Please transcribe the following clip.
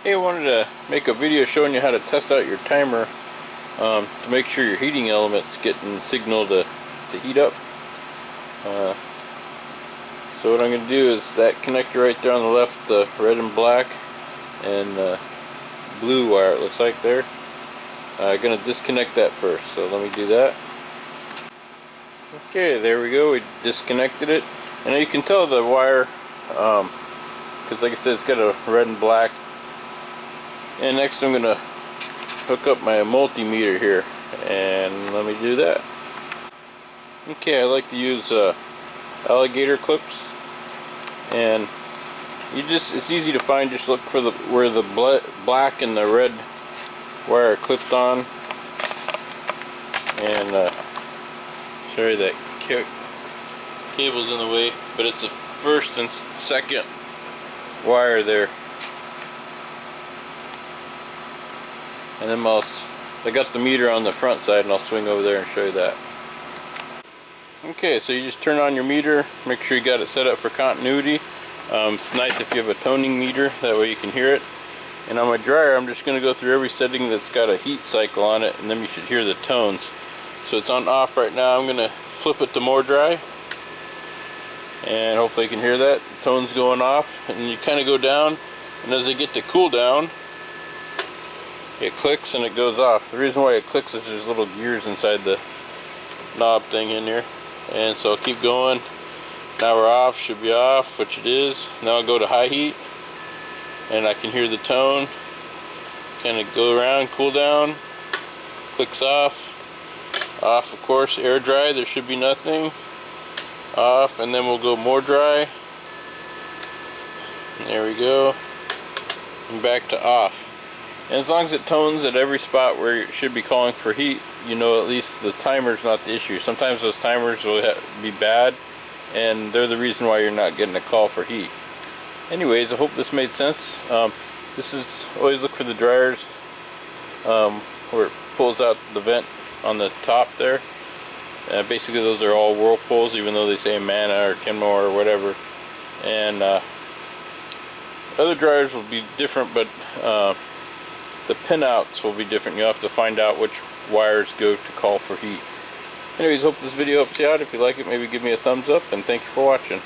Hey, I wanted to make a video showing you how to test out your timer to make sure your heating element's getting signal to heat up. So what I'm going to do is that connector right there on the left, the red and black and blue wire it looks like there. I'm going to disconnect that first, so let me do that. Okay, there we go, we disconnected it. And you can tell the wire, because like I said, it's got a red and black. And next I'm going to hook up my multimeter here, and let me do that. Okay, I like to use alligator clips, and it's easy to find. Just look for where the black and the red wire are clipped on, and sorry that cable's in the way, but it's the first and second wire there. And then I got the meter on the front side, and I'll swing over there and show you that. Okay, so you just turn on your meter, make sure you got it set up for continuity. It's nice if you have a toning meter, that way you can hear it. And on my dryer, I'm just going to go through every setting that's got a heat cycle on it, and then you should hear the tones. So it's on off right now. I'm going to flip it to more dry, and hopefully you can hear that. The tone's going off, and you kind of go down, and as they get to cool down, it clicks and it goes off. The reason why it clicks is there's little gears inside the knob thing in here. And so I'll keep going. Now we're off, should be off, which it is. Now I'll go to high heat, and I can hear the tone. Kind of go around, cool down, clicks off. Off, of course, air dry, there should be nothing. Off, and then we'll go more dry. And there we go. And back to off. And as long as it tones at every spot where it should be calling for heat, you know at least the timer's not the issue. Sometimes those timers will be bad, and they're the reason why you're not getting a call for heat. Anyways, I hope this made sense. This is, always look for the dryers where it pulls out the vent on the top there. Basically those are all Whirlpools, even though they say Mana or Kenmore or whatever. And other dryers will be different, but the pinouts will be different. You'll have to find out which wires go to call for heat. Anyways, hope this video helps you out. If you like it, maybe give me a thumbs up, and thank you for watching.